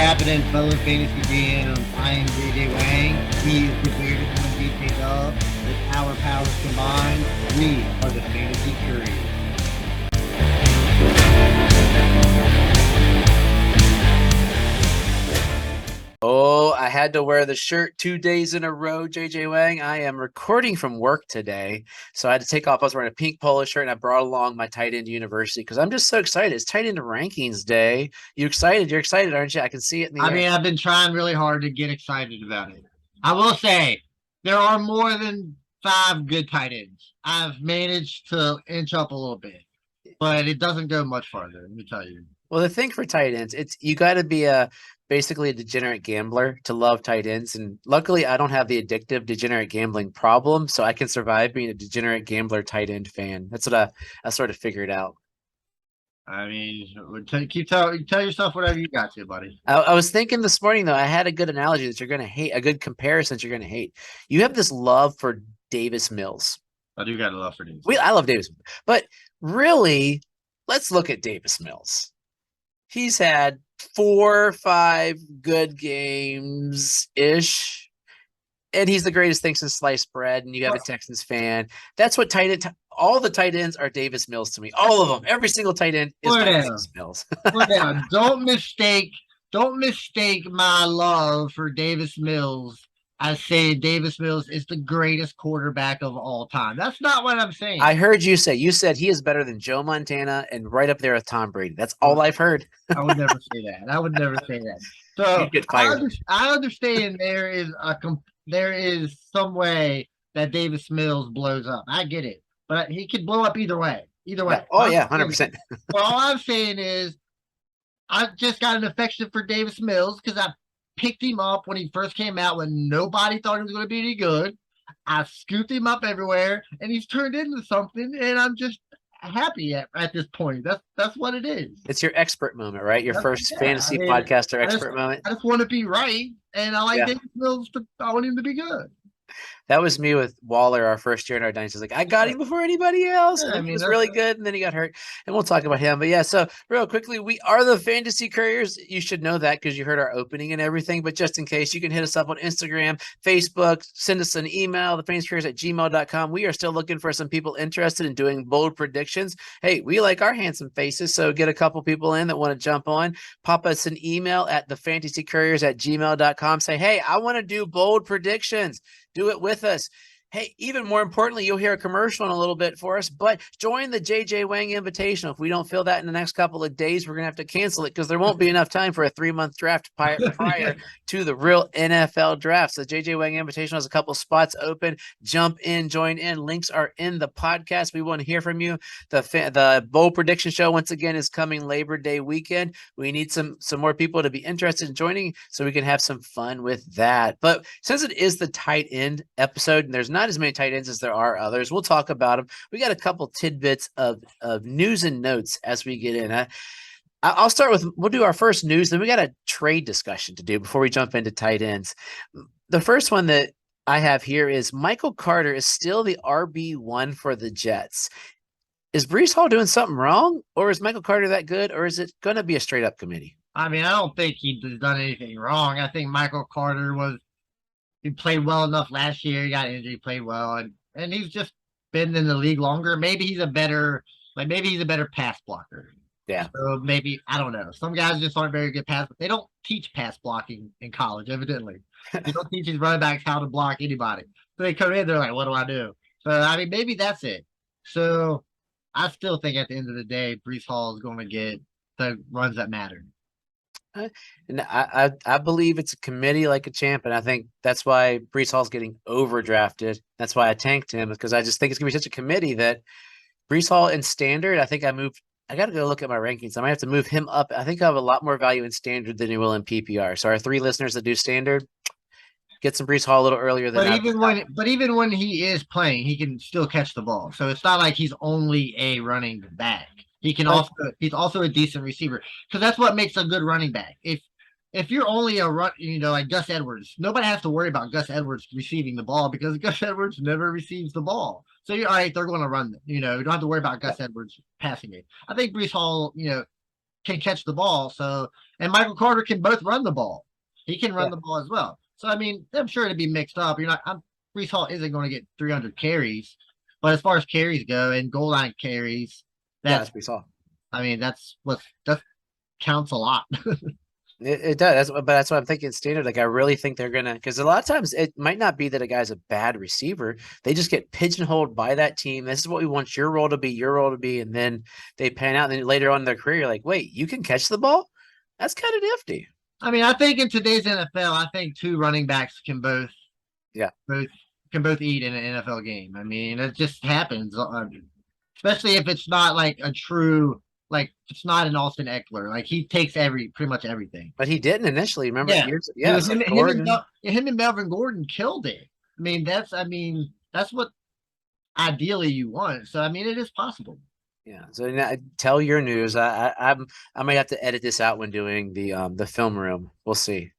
happening, fellow fantasy GMs? I am JJ Wang. He is the greatest one DJ Dub. With our powers combined, we are the Fantasy Couriers. Oh, I had to wear the shirt 2 days in a row, JJ Wang. I am recording from work today, so I had to take off. I was wearing a pink polo shirt, and I brought along my tight end university because I'm just so excited. It's tight end rankings day. You excited? You're excited, aren't you? I can see it in the air. I've been trying really hard to get excited about it. I will say, there are more than 5 good tight ends. I've managed to inch up a little bit, but it doesn't go much farther, let me tell you. Well, the thing for tight ends, you got to be basically a degenerate gambler to love tight ends. And luckily, I don't have the addictive degenerate gambling problem, so I can survive being a degenerate gambler tight end fan. That's what I sort of figured out. I mean, tell yourself whatever you got to, buddy. I was thinking this morning, though, I had a good analogy that you're going to hate, a good comparison that you're going to hate. You have this love for Davis Mills. I do got a love for Davis. I love Davis, but really, let's look at Davis Mills. He's had 4 or 5 good games-ish, and he's the greatest thing since sliced bread, and you have a Texans fan. That's what all the tight ends are Davis Mills to me. All of them. Every single tight end is Davis Mills. Don't mistake my love for Davis Mills. I say Davis Mills is the greatest quarterback of all time. That's not what I'm saying. I heard you say. You said he is better than Joe Montana and right up there with Tom Brady. That's all I've heard. I would never say that. I would never say that. So I understand there is some way that Davis Mills blows up. I get it, but he could blow up either way. Either way. Oh yeah, 100%. Well, all I'm saying is, I just got an affection for Davis Mills because I picked him up when he first came out when nobody thought he was going to be any good. I scooped him up everywhere, and he's turned into something, and I'm just happy at this point. That's what it is. It's your expert moment, right? Your first fantasy podcaster expert moment. I just want to be right, and I like Davis Mills. I want him to be good. That was me with Waller our first year in our dynasty. Like, I got him before anybody else. Yeah, he was really good, and then he got hurt. And we'll talk about him. But yeah, so real quickly, we are the Fantasy Couriers. You should know that because you heard our opening and everything. But just in case, you can hit us up on Instagram, Facebook, send us an email, thefantasycouriers@gmail.com. We are still looking for some people interested in doing bold predictions. Hey, we like our handsome faces, so get a couple people in that want to jump on. Pop us an email at thefantasycouriers@gmail.com. Say, hey, I want to do bold predictions. Do it with us. Hey, even more importantly, you'll hear a commercial in a little bit for us, but join the JJ Wang Invitational. If we don't fill that in the next couple of days, we're going to have to cancel it because there won't be enough time for a 3-month draft prior to the real NFL draft. So JJ Wang Invitational has a couple spots open. Jump in, join in. Links are in the podcast. We want to hear from you. The bold prediction show, once again, is coming Labor Day weekend. We need some more people to be interested in joining so we can have some fun with that. But since it is the tight end episode, and there's not as many tight ends as there are others, we'll talk about them. We got a couple tidbits of news and notes as we get in. I'll start with, we'll do our first news, then we got a trade discussion to do before we jump into tight ends. The first one that I have here is Michael Carter is still the RB1 for the Jets. Is Breece Hall doing something wrong, or is Michael Carter that good, or is it going to be a straight up committee? I mean, I don't think he's done anything wrong. I think Michael Carter he played well enough last year. He got injured, he played well, and he's just been in the league longer. Maybe he's a better pass blocker. Yeah. So maybe, I don't know. Some guys just aren't very good pass, but they don't teach pass blocking in college, evidently. They don't teach these running backs how to block anybody. So they come in, they're like, what do I do? So, I mean, maybe that's it. So I still think at the end of the day, Breece Hall is going to get the runs that matter. And I believe it's a committee like a champ, and I think that's why Breece Hall's getting overdrafted. That's why I tanked him, because I just think it's going to be such a committee that Breece Hall in standard, I got to go look at my rankings. I might have to move him up. I think I have a lot more value in standard than he will in PPR. So our 3 listeners that do standard, get some Breece Hall a little earlier than But even when he is playing, he can still catch the ball. So it's not like he's only a running back. He's also a decent receiver, because that's what makes a good running back. If you're only a run, like Gus Edwards, nobody has to worry about Gus Edwards receiving the ball because Gus Edwards never receives the ball. So you're all right, they're going to run them. You don't have to worry about Gus Edwards passing it. I think Breece Hall, can catch the ball. So, and Michael Carter can both run the ball. He can run Yeah. the ball as well. So, I mean, I'm sure it'd be mixed up. Brees Hall isn't going to get 300 carries, but as far as carries go and goal line carries, That's pretty solid. I mean, that counts a lot. It does, but that's what I'm thinking. Standard, like I really think they're gonna, because a lot of times it might not be that a guy's a bad receiver. They just get pigeonholed by that team. This is what we want your role to be, and then they pan out. And then later on in their career, you're like, wait, you can catch the ball? That's kind of nifty. I mean, I think in today's NFL, I think two running backs can both eat in an NFL game. I mean, it just happens, especially if it's not like a true. Like it's not an Austin Eckler. Like he takes pretty much everything. But he didn't initially. Remember? Yeah. Him and Melvin Gordon killed it. I mean, that's what ideally you want. So I mean, it is possible. Yeah. So now, tell your news. I might have to edit this out when doing the film room. We'll see.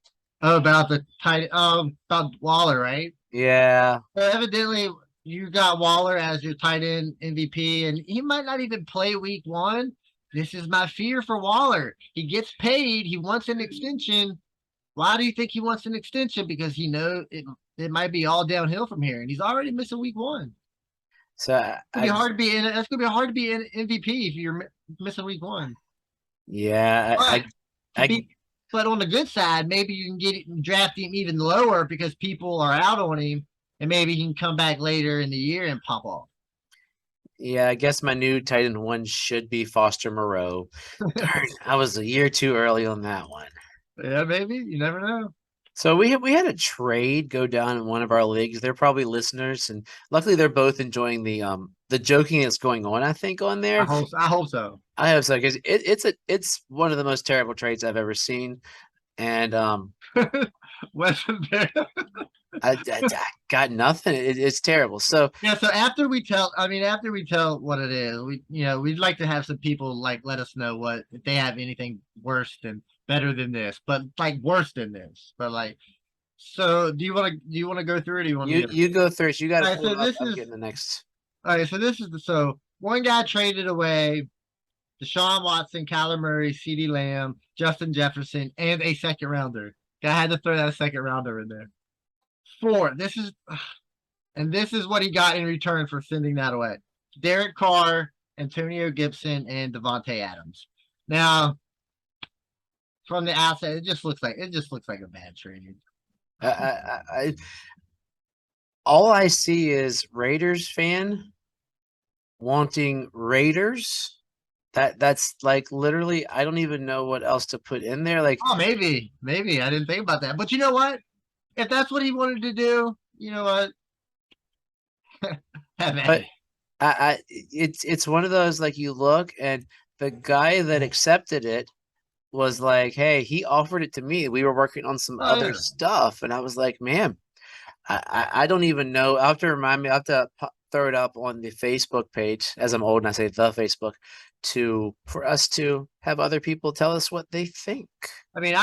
Oh, about the tight. About Waller, right? Yeah. So evidently, you got Waller as your tight end MVP, and he might not even play week 1. This is my fear for Waller. He gets paid. He wants an extension. Why do you think he wants an extension? Because he knows it might be all downhill from here, and he's already missing week 1. So it's gonna be hard to be in. That's gonna be hard to be an MVP if you're missing week 1. Yeah, but on the good side, maybe you can draft him even lower because people are out on him, and maybe he can come back later in the year and pop off. Yeah, I guess my new tight end 1 should be Foster Moreau. Darn, I was a year too early on that one. Yeah, maybe. You never know. So we had a trade go down in one of our leagues. They're probably listeners, and luckily they're both enjoying the joking that's going on, I think, on there. I hope so. I hope so, because it's one of the most terrible trades I've ever seen. And Weston Bear. I got nothing. It's terrible. So yeah. So after we tell what it is, we'd like to have some people like let us know if they have anything better than this, but like worse than this. But like, so do you want to go through it? Or you want you go through it. You got to. So this is getting the next. All right. So one guy traded away Deshaun Watson, Kyler Murray, CeeDee Lamb, Justin Jefferson, and a second rounder. I had to throw that second rounder in there. 4. This is what he got in return for sending that away. Derek Carr, Antonio Gibson, and Devontae Adams. Now, from the outside, it just looks like a bad trade. All I see is Raiders fan wanting Raiders. That's like literally, I don't even know what else to put in there. Like, oh, maybe I didn't think about that. But you know what? If that's what he wanted to do, you know what? But it's one of those, like, you look and the guy that accepted it was like, hey, he offered it to me. We were working on some other stuff, and I was like, man, I don't even know. I'll have to remind me. I have to throw it up on the Facebook page, as I'm old and I say the Facebook, for us to have other people tell us what they think. I mean,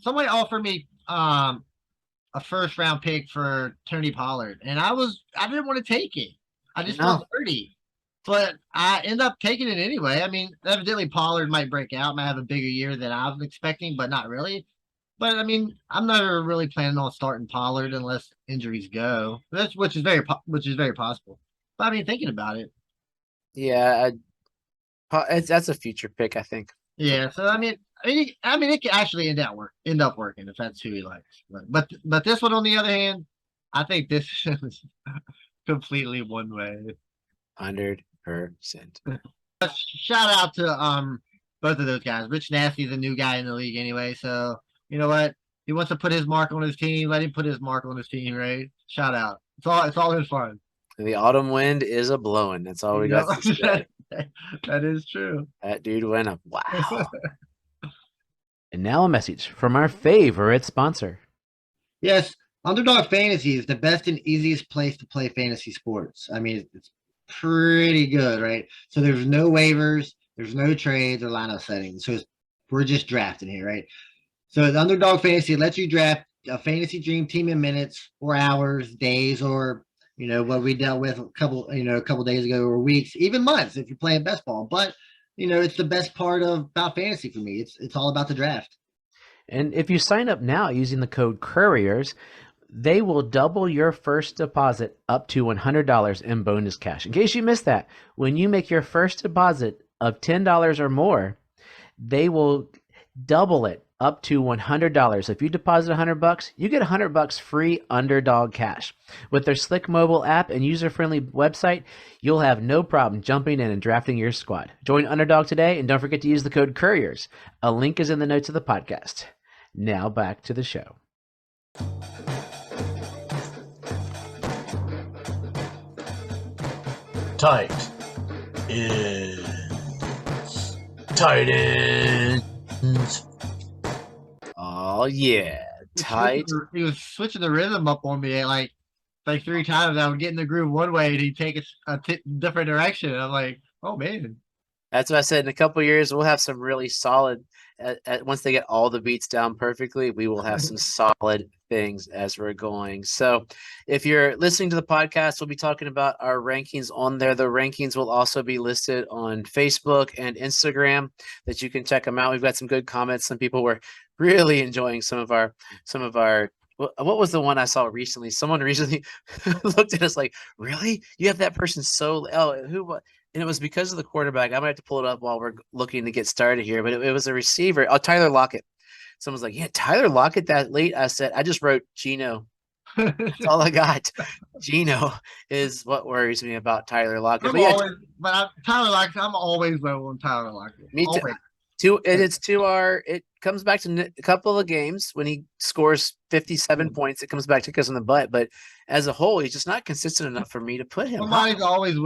somebody offered me a first round pick for Tony Pollard, and I didn't want to take it. I just felt dirty, but I end up taking it anyway. I mean, evidently Pollard might break out, might have a bigger year than I was expecting, but not really. But I mean, I'm never really planning on starting Pollard unless injuries go. Which is very possible. But I mean, thinking about it, yeah, that's a future pick, I think. Yeah. So I mean, it could actually end up working if that's who he likes. But this one, on the other hand, I think this is completely one way. 100%. Shout out to both of those guys. Rich Nasty's a new guy in the league anyway, so you know what? He wants to put his mark on his team. Let him put his mark on his team, right? Shout out. It's all his fun. The autumn wind is a blowing. That's all we got to say. That is true. That dude went up. Wow. And now a message from our favorite sponsor. Yes, Underdog Fantasy is the best and easiest place to play fantasy sports. I mean, it's pretty good, right? So there's no waivers, there's no trades or lineup settings. So we're just drafting here, right? So the Underdog Fantasy lets you draft a fantasy dream team in minutes or hours, days, or what we dealt with a couple days ago, or weeks, even months if you're playing best ball. But it's the best part about fantasy for me. It's all about the draft. And if you sign up now using the code Couriers, they will double your first deposit up to $100 in bonus cash. In case you missed that, when you make your first deposit of $10 or more, they will double it up to $100. If you deposit $100, you get $100 free Underdog cash. With their slick mobile app and user-friendly website, you'll have no problem jumping in and drafting your squad. Join Underdog today, and don't forget to use the code Couriers. A link is in the notes of the podcast. Now back to the show. Tight is tight ends. Oh yeah, tight. He was switching the rhythm up on me like 3 times. I would get in the groove one way and he'd take a different direction. I'm like, oh man. That's what I said. In a couple of years, we'll have some really solid. Once they get all the beats down perfectly, we will have some solid things as we're going. So, if you're listening to the podcast, we'll be talking about our rankings on there. The rankings will also be listed on Facebook and Instagram, that you can check them out. We've got some good comments. Some people were really enjoying some of our. What was the one I saw recently? Someone recently looked at us like, "Really? You have that person so?" Oh, who? And it was because of the quarterback. I'm going to have to pull it up while we're looking to get started here. But it was a receiver. Oh, Tyler Lockett. Someone's like, yeah, Tyler Lockett that late. I said, I just wrote Gino. That's all I got. Gino is what worries me about Tyler Lockett. Tyler Lockett, I'm always low on Tyler Lockett. Me too. It comes back to a couple of games when he scores 57 points. It comes back to us in the butt. But as a whole, he's just not consistent enough for me to put him. Somebody's always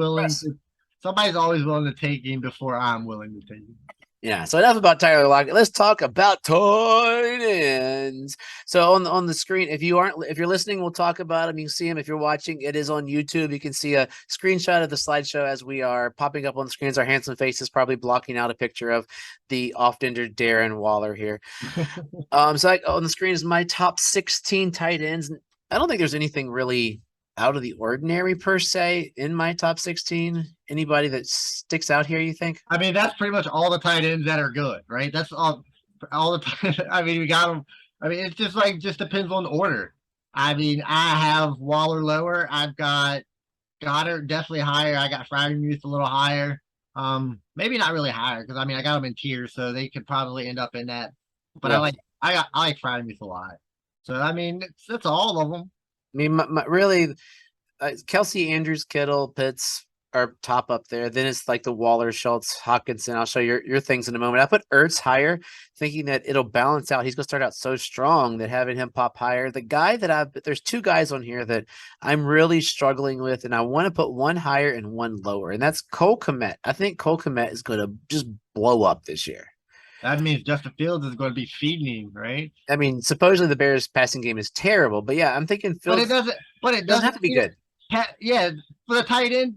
willing to take him before I'm willing to take him. Yeah, so enough about Tyler Lockett. Let's talk about tight ends. So on the screen, if you're listening, we'll talk about him. You can see him if you're watching. It is on YouTube. You can see a screenshot of the slideshow as we are popping up on the screens. Our handsome faces probably blocking out a picture of the oft-injured Darren Waller here. On the screen is my top 16 tight ends. I don't think there's anything really out of the ordinary per se in my top 16. Anybody that sticks out here, you think? I mean, that's pretty much all the tight ends that are good, right? That's all the time. I mean, we got them. I mean, it's just depends on the order. I mean, I have Waller lower. I've got Goddard definitely higher. I got Freiermuth a little higher. Maybe not really higher because I mean I got them in tiers, so they could probably end up in that. But yeah. I like Freiermuth a lot. So I mean, that's all of them. I mean, really, Kelsey, Andrews, Kittle, Pitts are top up there. Then it's like the Waller, Schultz, Hawkinson. I'll show your things in a moment. I put Ertz higher, thinking that it'll balance out. He's going to start out so strong that having him pop higher. The guy there's 2 guys on here that I'm really struggling with, and I want to put one higher and one lower, and that's Cole Kmet. I think Cole Kmet is going to just blow up this year. That means Justin Fields is going to be feeding him, right? I mean, supposedly the Bears' passing game is terrible, but yeah, I'm thinking Fields. But it doesn't have to be good. Yeah, for the tight end,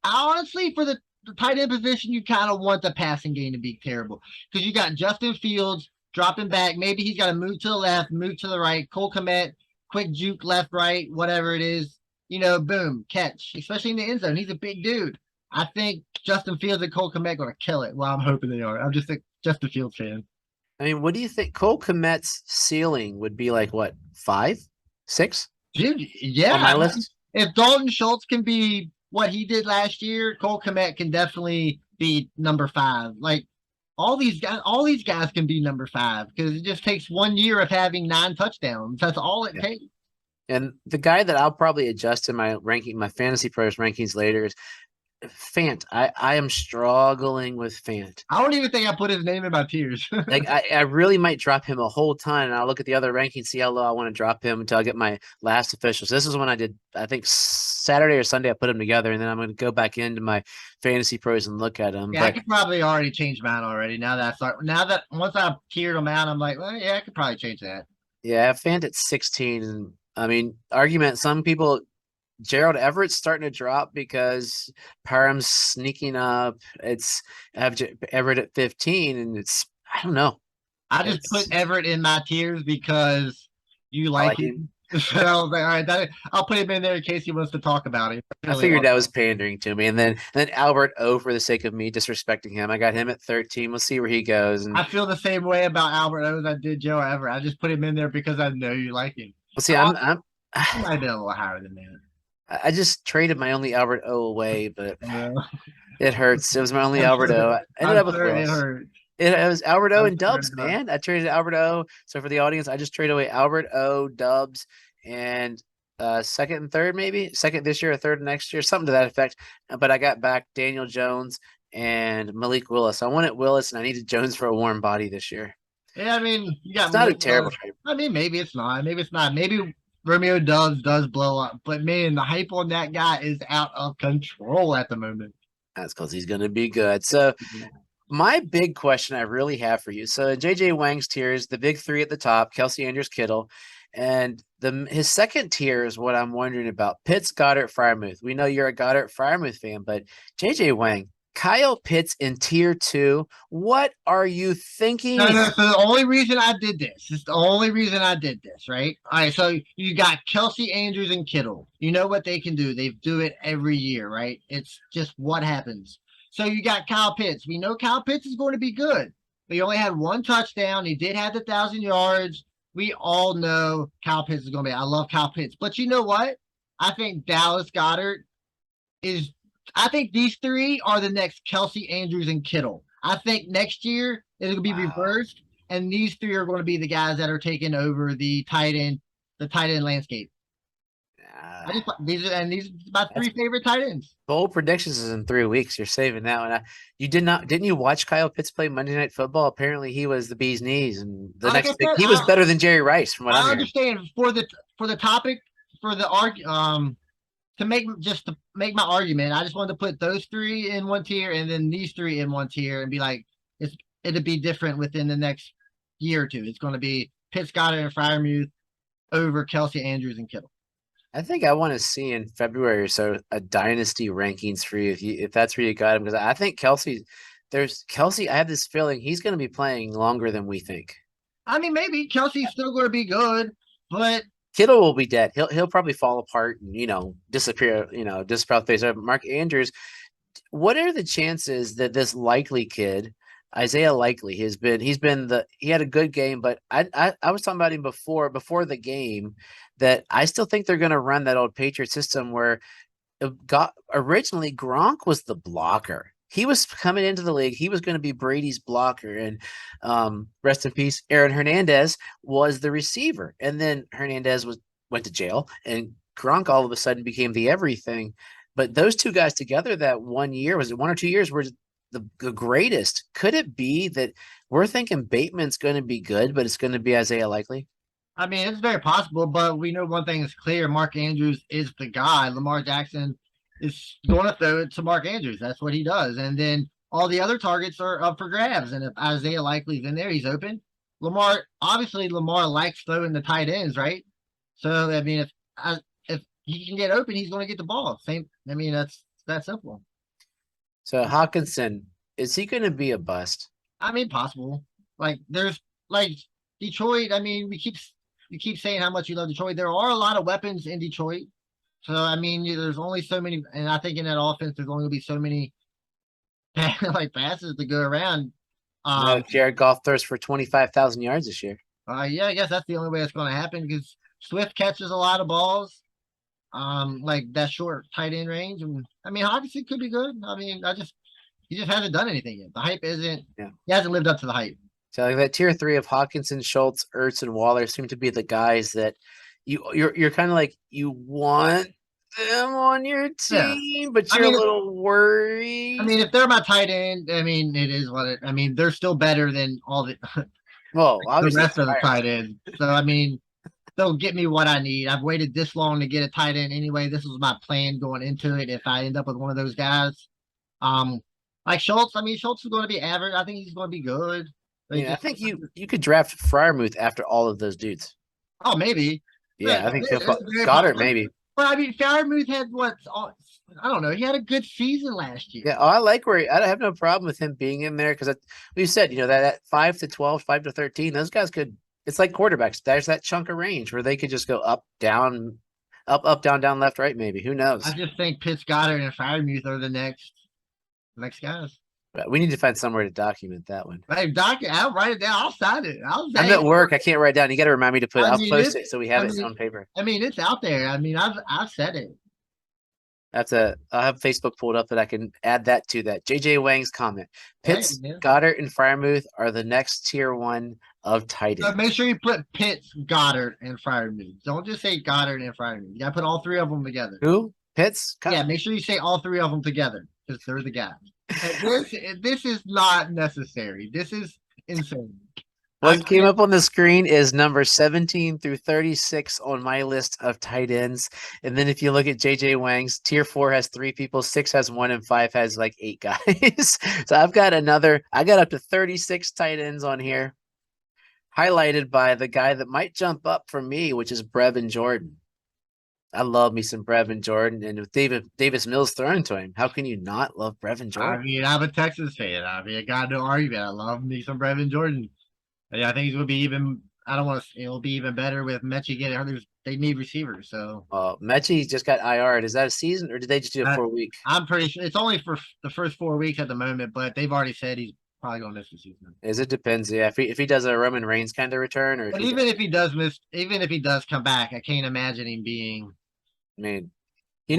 honestly, for the tight end position, you kind of want the passing game to be terrible because you got Justin Fields dropping back. Maybe he's got to move to the left, move to the right. Cole Kmet, quick juke left, right, whatever it is. Boom, catch. Especially in the end zone, he's a big dude. I think Justin Fields and Cole Kmet are going to kill it. Well, I'm hoping they are. I'm just a Justin Fields fan. I mean, what do you think? Cole Kmet's ceiling would be like what, 5, 6? Dude, yeah. On my list. If Dalton Schultz can be what he did last year, Cole Kmet can definitely be number 5. Like all these guys can be number 5 because it just takes 1 year of having 9 touchdowns. That's all it takes. And the guy that I'll probably adjust in my ranking, my fantasy pros rankings later is Fant. I am struggling with Fant. I don't even think I put his name in my tiers. Like I really might drop him a whole ton, and I'll look at the other rankings, see how low I want to drop him until I get my last officials. This is when I did, I think Saturday or Sunday, I put them together, and then I'm going to go back into my fantasy pros and look at them. Yeah, I could probably already change mine already. Now that once I've tiered them out, I'm like, well, yeah, I could probably change that. Yeah, I have Fant at 16, and I mean, some people. Gerald Everett's starting to drop because Parham's sneaking up. I have Everett at 15, and I don't know. I just put Everett in my tiers because you like him. So I was like, all right, I'll put him in there in case he wants to talk about it. I figured that was pandering to me. And then Albert O, for the sake of me disrespecting him. I got him at 13. We'll see where he goes. And I feel the same way about Albert O as I did Joe Everett. I just put him in there because I know you like him. we'll see. He might have been a little higher than that. I just traded my only Albert O away, but Yeah. it hurts. It was my only I'm Albert sure- O. I ended up with It Willis. hurt. It was Albert O I'm and sure Dubs, it hurt. man. I traded Albert O. So for the audience, I just traded away Albert O, Dubs, and second and third, maybe second this year or third next year, something to that effect. But I got back Daniel Jones and Malik Willis. I wanted Willis and I needed Jones for a warm body this year. Yeah, I mean, you got It's not a Malik terrible Willis. trade. I mean, maybe it's not. Maybe it's not. Maybe Romeo Dubs does blow up, but man, the hype on that guy is out of control at the moment. That's because he's going to be good. So my big question I really have for you. So in JJ Wang's tiers, the big three at the top, Kelsey, Andrews, Kittle. And his second tier is what I'm wondering about. Pitts, Goddard, Freiermuth. We know you're a Goddard, Freiermuth fan, but JJ Wang, Kyle Pitts in tier 2. What are you thinking? No, so the only reason I did this is the only reason I did this, right? All right, so you got Kelsey, Andrews, and Kittle. You know what they can do. They do it every year, right? It's just what happens. So you got Kyle Pitts. We know Kyle Pitts is going to be good. But he only had one touchdown. He did have the 1,000 yards. We all know Kyle Pitts is going to be. I love Kyle Pitts. But you know what? I think Dallas Goddard is – I think these three are the next Kelsey, Andrews, and Kittle. I think next year it'll be reversed, and these three are going to be the guys that are taking over the tight end landscape. These are my three favorite tight ends. Bold predictions is in 3 weeks. You're saving that one. Didn't you watch Kyle Pitts play Monday Night Football? Apparently he was the bee's knees, and he was better than Jerry Rice from what I'm hearing. Understand for the topic, for the to make my argument, I just wanted to put those three in one tier and then these three in one tier and be like, it'll be different within the next year or two. It's going to be Pitts, Goddard, and Freiermuth over Kelsey, Andrews, and Kittle. I think I want to see in February or so a dynasty rankings for you if that's where you got him, because I think Kelsey. I have this feeling he's going to be playing longer than we think. I mean, maybe Kelsey's still going to be good, but Kittle will be dead. He'll probably fall apart and disappear. Disappear off the face of Mark Andrews. What are the chances that this Likely kid, Isaiah Likely, he had a good game, but I was talking about him before the game that I still think they're going to run that old Patriot system where originally Gronk was the blocker. He was coming into the league. He was going to be Brady's blocker, and rest in peace, Aaron Hernandez was the receiver. And then Hernandez went to jail, and Gronk all of a sudden became the everything. But those two guys together that 1 year, was it 1 or 2 years, were the greatest. Could it be that we're thinking Bateman's going to be good, but it's going to be Isaiah Likely? I mean, it's very possible, but we know one thing is clear. Mark Andrews is the guy. Lamar Jackson is going to throw it to Mark Andrews. That's what he does. And then all the other targets are up for grabs. And if Isaiah Likely's in there, he's open. Lamar likes throwing the tight ends, right? So, I mean, if he can get open, he's going to get the ball. That's that simple. So Hawkinson, is he going to be a bust? I mean, possible. There's Detroit. I mean, you keep saying how much you love Detroit. There are a lot of weapons in Detroit. So, I mean, there's only so many, and I think in that offense, there's only going to be so many passes to go around. Jared Goff throws for 25,000 yards this year. Yeah, I guess that's the only way it's going to happen because Swift catches a lot of balls, that short tight end range. And I mean, Hawkinson could be good. I mean, he just hasn't done anything yet. The hype isn't. Yeah. He hasn't lived up to the hype. So that tier 3 of Hawkinson, Schultz, Ertz, and Waller seem to be the guys that you're kind of like you want them on your team, but you're a little worried. I mean, if they're my tight end, I mean, it is what it. I mean, they're still better than all the. Well, the rest of the tight end. So I mean, they'll get me what I need. I've waited this long to get a tight end anyway. This was my plan going into it. If I end up with one of those guys, like Schultz. I mean, Schultz is going to be average. I think he's going to be good. I think you could draft Freiermuth after all of those dudes. Oh, maybe. Yeah, I think Goddard maybe. But I mean, Freiermuth had I don't know. He had a good season last year. Yeah, I like I have no problem with him being in there because we said that 5 to 12, 5 to 13, those guys could It's like quarterbacks. There's that chunk of range where they could just go up, down, down, left, right. Maybe who knows? I just think Pitts, Goddard, and Freiermuth are the next guys. But we need to find somewhere to document that one. Hey, Doc, I'll write it down. I'll sign it. I'm at work. I can't write down. You got to remind me to put. I'll post it so we have it on paper. I mean, it's out there. I mean, I've said it. I'll have Facebook pulled up that I can add that to that. JJ Wang's comment. Pitts, Hey, yeah. Goddard, and Freiermuth are the next tier 1 of tight So ends. make sure you put Pitts, Goddard, and Freiermuth. Don't just say Goddard and Freiermuth. You gotta put all 3 of them together. Who? Pitts? Yeah, make sure you say all 3 of them together because they're the guys. This is not necessary. This is insane. What came up on the screen is number 17 through 36 on my list of tight ends. And then if you look at JJ Wang's, tier 4 has 3 people, 6 has 1, and 5 has like 8 guys. So I got up to 36 tight ends on here, highlighted by the guy that might jump up for me, which is Brevin Jordan. I love me some Brevin Jordan, and with Davis Mills thrown to him, how can you not love Brevin Jordan? I mean, I'm a Texas fan. I mean, I got no argument. I love me some Brevin Jordan. Yeah, I think he's going to be even. I don't want to. It'll be even better with Mechie getting hurt. They need receivers. So Mechie just got IR. Is that a season, or did they just do a 4-week? I'm pretty sure it's only for the first 4 weeks at the moment, but they've already said he's probably going to miss the season. It depends. Yeah, if he does a Roman Reigns kind of return, or but even if he does miss, even if he does come back, I can't imagine him being. I mean, he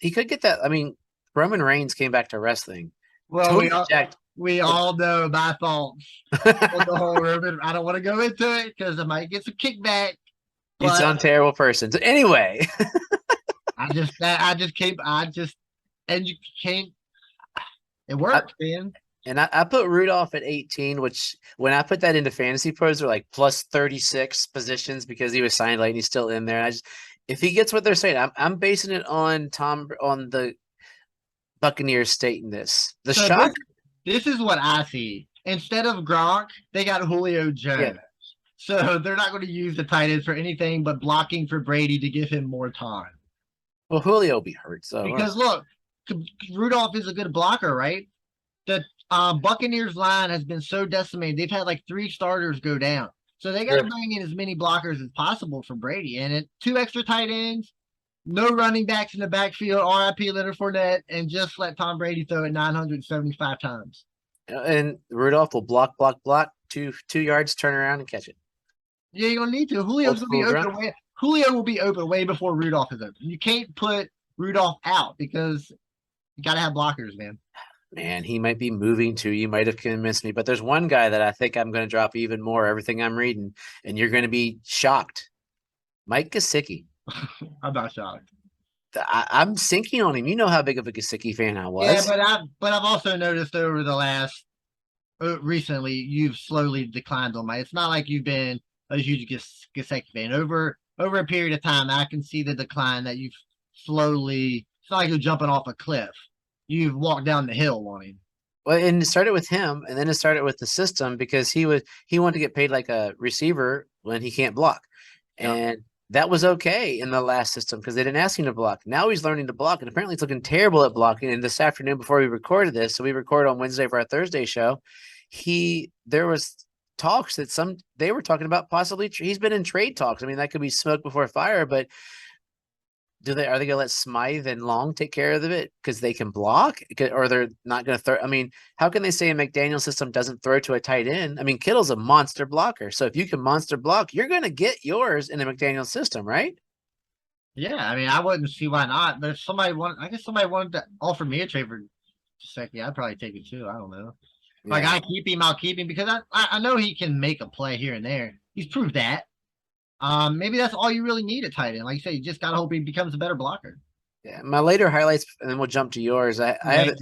could get that. I mean, Roman Reigns came back to wrestling. Well, Totally we all know my thoughts on the whole Roman. I don't want to go into it because I might get some kickback. You sound terrible person. So anyway, and you can't. It worked, man. And I put Rudolph at 18, which when I put that into fantasy pros are like plus 36 positions because he was signed late and he's still in there. And if he gets what they're saying, I'm basing it on the Buccaneers stating this. Shock. This is what I see. Instead of Gronk, they got Julio Jones. Yeah. So they're not going to use the tight ends for anything but blocking for Brady to give him more time. Well, Julio will be hurt. So because look, Rudolph is a good blocker, right? The Buccaneers line has been so decimated. They've had like 3 starters go down. So they got to bring in as many blockers as possible for Brady. And 2 extra tight ends, no running backs in the backfield, RIP Leonard Fournette, and just let Tom Brady throw it 975 times. And Rudolph will block, 2 yards, turn around and catch it. Yeah, you're going to need to. Julio will be open way before Rudolph is open. You can't put Rudolph out because you got to have blockers, man. Man, he might be moving too. You might have convinced me, but there's one guy that I think I'm going to drop even more, everything I'm reading, and you're going to be shocked. Mike Kasich. I'm not shocked. I'm sinking on him. You know how big of a Kasich fan I was. Yeah, but I've also noticed over the last recently you've slowly declined on Mike. It's not like you've been a huge Kasich fan. Over a period of time, I can see the decline that you've slowly. It's not like you're jumping off a cliff. You've walked down the hill on him. Well, and it started with him, and then it started with the system because he wanted to get paid like a receiver when he can't block, and that was okay in the last system because they didn't ask him to block. Now he's learning to block, and apparently he's looking terrible at blocking. And this afternoon, before we recorded this, so we record on Wednesday for our Thursday show, there was talks that they were talking about possibly he's been in trade talks. I mean, that could be smoke before fire, but. Are they going to let Smythe and Long take care of it because they can block, or they're not going to throw? I mean, how can they say a McDaniel system doesn't throw to a tight end? I mean, Kittle's a monster blocker, so if you can monster block, you're going to get yours in a McDaniel system, right? Yeah, I mean, I wouldn't see why not. But if somebody wanted to offer me a trade for Kasich, I'd probably take it too. I don't know. Yeah. Like I'll keep him because I know he can make a play here and there. He's proved that. Maybe that's all you really need at tight end. Like you say, you just gotta hope he becomes a better blocker. Yeah, my later highlights, and then we'll jump to yours. I have it.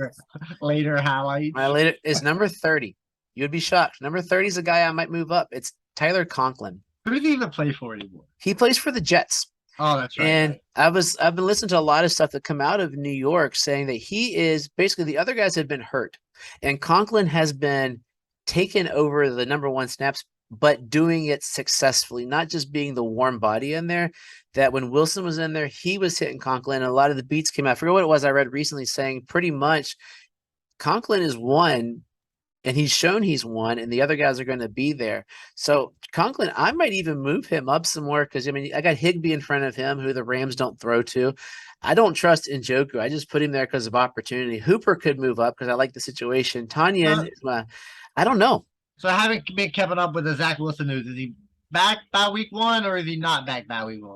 Later highlights. My later is number 30. You'd be shocked. Number 30 is a guy I might move up. It's Tyler Conklin. Who does he even play for anymore? He plays for the Jets. Oh, that's right. And I've been listening to a lot of stuff that come out of New York saying that he is basically the other guys have been hurt, and Conklin has been taken over the number 1 snaps, but doing it successfully, not just being the warm body in there. That when Wilson was in there, he was hitting Conklin. And a lot of the beats came out. I forget what it was I read recently saying pretty much Conklin is one and he's shown he's won, and the other guys are going to be there. So Conklin, I might even move him up some more because I mean I got Higbee in front of him, who the Rams don't throw to. I don't trust Njoku. I just put him there because of opportunity. Hooper could move up because I like the situation. Tanyan is my, I don't know. So I haven't been keeping up with the Zach Wilson news. Is he back by week 1 or is he not back by week 1?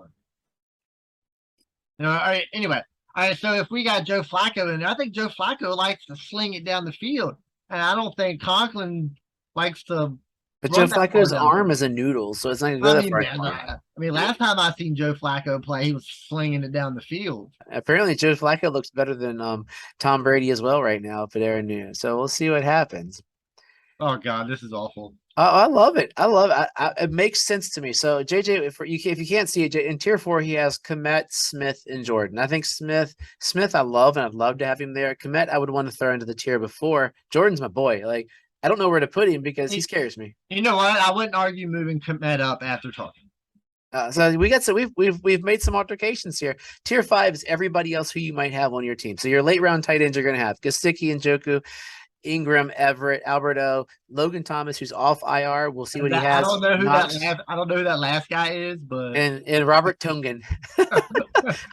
All right, anyway. All right, so if we got Joe Flacco in there, I think Joe Flacco likes to sling it down the field. And I don't think Conklin likes to. But Joe Flacco's arm is a noodle, so it's not going to go that far. I mean, last time I seen Joe Flacco play, he was slinging it down the field. Apparently, Joe Flacco looks better than Tom Brady as well right now for Aaron New. So we'll see what happens. Oh God, this is awful. I love it. I love it. It makes sense to me. So JJ, if you can't see it, in tier 4 he has Komet, Smith, and Jordan. I think Smith I love, and I'd love to have him there. Komet I would want to throw into the tier before. Jordan's my boy. Like I don't know where to put him because he scares me. You know what? I wouldn't argue moving Komet up after talking. We've made some altercations here. Tier 5 is everybody else who you might have on your team. So your late round tight ends you're going to have Kasich, Njoku, Ingram, Everett, Alberto, Logan Thomas, who's off IR. We'll see what he has. I don't know who that last guy is, but and Robert Tongan.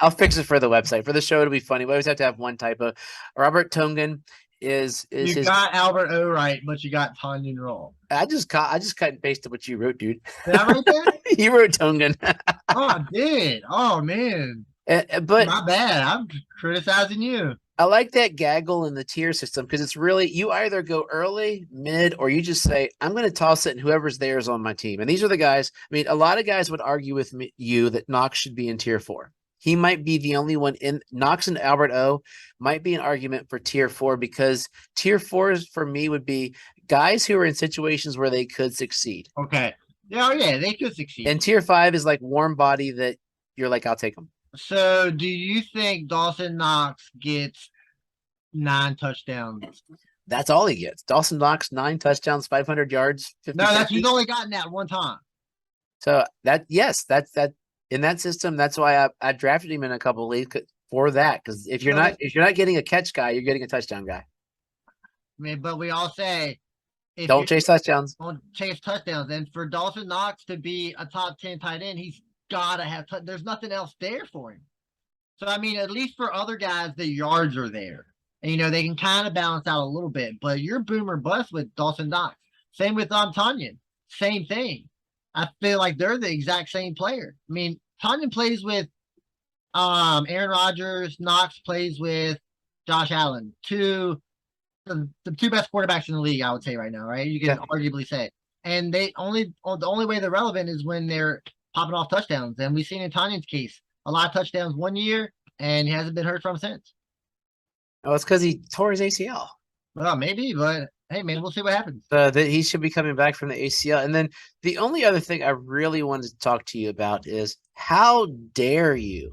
I'll fix it for the website. For the show, it'll be funny. We always have to have one typo. Robert Tongan is you his. Got Albert O right, but you got Tanyan wrong. I just cut and pasted what you wrote, dude. Did I write that? You wrote Tongan. Oh, I did. Oh man. But not bad. I'm criticizing you. I like that gaggle in the tier system because it's really you either go early, mid, or you just say, I'm going to toss it and whoever's there is on my team. And these are the guys. I mean, a lot of guys would argue with you that Knox should be in tier 4. He might be the only one in Knox and Albert O might be an argument for tier 4 because tier 4 for me would be guys who are in situations where they could succeed. Okay. Yeah, they could succeed. And tier 5 is like warm body that you're like, I'll take them. So, do you think Dawson Knox gets 9 touchdowns? That's all he gets. Dawson Knox 9 touchdowns, 500 yards. 50 no, he's only gotten that one time. So that's in that system. That's why I drafted him in a couple of leagues for that. Because if you're not getting a catch guy, you're getting a touchdown guy. I mean, but we all say don't chase touchdowns. Don't chase touchdowns. And for Dawson Knox to be a top 10 tight end, he's gotta have there's nothing else there for him. So I mean, at least for other guys, the yards are there, and they can kind of balance out a little bit. But you're boom or bust with Dawson Knox. Same with Tanyan. Same thing. I feel like they're the exact same player. I mean, Tanyan plays with Aaron Rodgers. Knox plays with Josh Allen. The 2 best quarterbacks in the league, I would say right now. Right? You can arguably say, and the only way they're relevant is when they're popping off touchdowns. And we've seen in Tanyan's case, a lot of touchdowns one year, and he hasn't been heard from since. Oh, it's because he tore his ACL. Well, maybe, but hey, man, we'll see what happens. He should be coming back from the ACL. And then the only other thing I really wanted to talk to you about is how dare you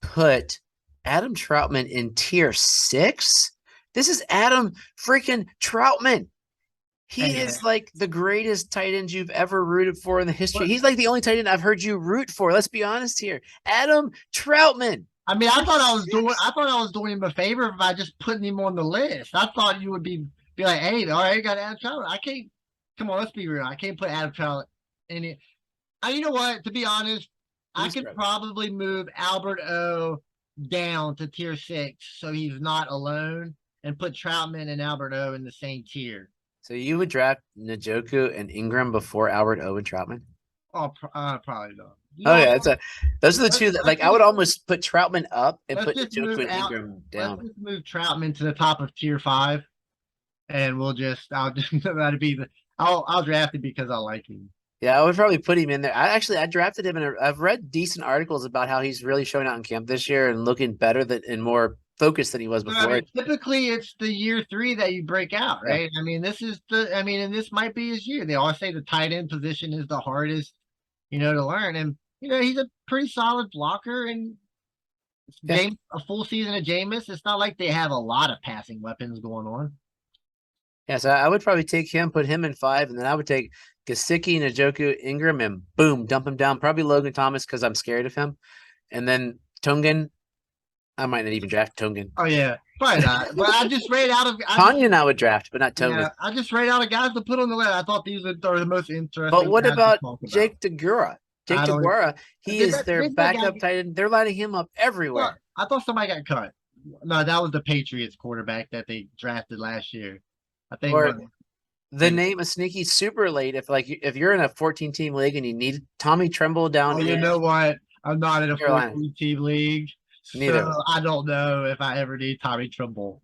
put Adam Troutman in tier 6? This is Adam freaking Troutman. He is like the greatest tight end you've ever rooted for in the history. He's like the only tight end I've heard you root for. Let's be honest here. Adam Troutman. I mean, I thought I was doing him a favor by just putting him on the list. I thought you would be like, hey, all right, you got Adam Troutman. I can't. Come on, let's be real. I can't put Adam Troutman in it. You know what? To be honest, I could probably move Albert O down to tier 6 so he's not alone, and put Troutman and Albert O in the same tier. So you would draft Njoku and Ingram before Albert O and Troutman? Oh, probably not. Those are the two that I would almost put Troutman up and put Njoku and Ingram down. Let's just move Troutman to the top of tier 5, and I'll draft him because I like him. Yeah, I would probably put him in there. I drafted him, and I've read decent articles about how he's really showing out in camp this year and looking better and more focused than he was before. I mean, typically, it's the year 3 that you break out, right? Yeah. I mean, and this might be his year. They always say the tight end position is the hardest, to learn. And, he's a pretty solid blocker. And a full season of Jameis, it's not like they have a lot of passing weapons going on. Yeah, so I would probably take him, put him in 5, and then I would take Kasich, Njoku, Ingram, and boom, dump him down. Probably Logan Thomas because I'm scared of him. And then Tongan, I might not even draft Tongan. Oh yeah, probably not. But I just ran out of. Tanyan I would draft, but not Tongan. Yeah, I just ran out of guys to put on the list. I thought these are the most interesting. But what guys to about talk about. Jake Tagura? Jake I don't- Tagura, he is their Did that guy backup get- tight end. They're lining him up everywhere. Well, I thought somebody got cut. No, that was the Patriots quarterback that they drafted last year. I think. Or the name of sneaky super late. If you're in a 14-team league and you need Tommy Tremble down Oh, you in know what? I'm not in a Carolina. 14-team league, Neither. so I don't know if I ever need Tommy Trumbull.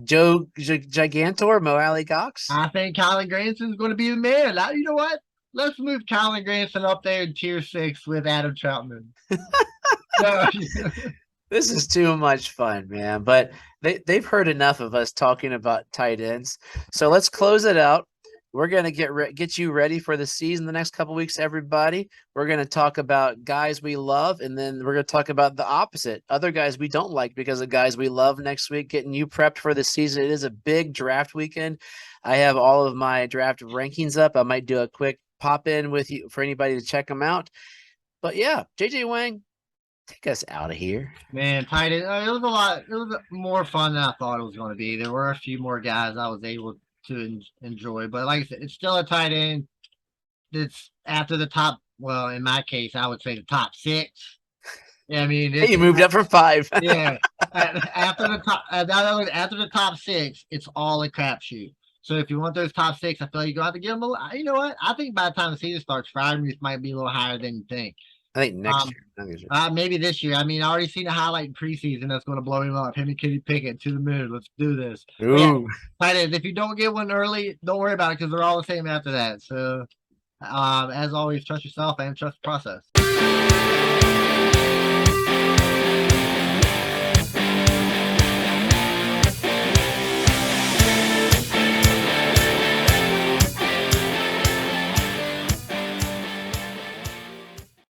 Joe Gigantor, Mo Alley Cox. I think Colin Granson's going to be the man. You know what? Let's move Colin Granson up there in tier 6 with Adam Troutman. So, This is too much fun, man. But they've heard enough of us talking about tight ends. So let's close it out. We're going to get you ready for the season the next couple weeks, everybody. We're going to talk about guys we love, and then we're going to talk about the opposite, other guys we don't like because of guys we love next week, getting you prepped for the season. It is a big draft weekend. I have all of my draft rankings up. I might do a quick pop in with you for anybody to check them out. But yeah, JJ Wang, take us out of here. man, tight end. It was a lot. It was more fun than I thought it was going to be. There were a few more guys I was able to enjoy, but like I said, it's still a tight end. It's after the top. Well, in my case, I would say the top 6. Yeah, I mean, Hey, you moved up from 5. yeah. After the top 6, it's all a crapshoot. So if you want those top 6, I feel like you're going to have to give them a. You know what? I think by the time the season starts, Fridays might be a little higher than you think. I think next year. Maybe this year. I mean, I already seen a highlight in preseason that's going to blow him up. Him and Kenny Pickett to the moon. Let's do this. Ooh. Yeah, tight ends. If you don't get one early, don't worry about it because they're all the same after that. So, as always, trust yourself and trust the process.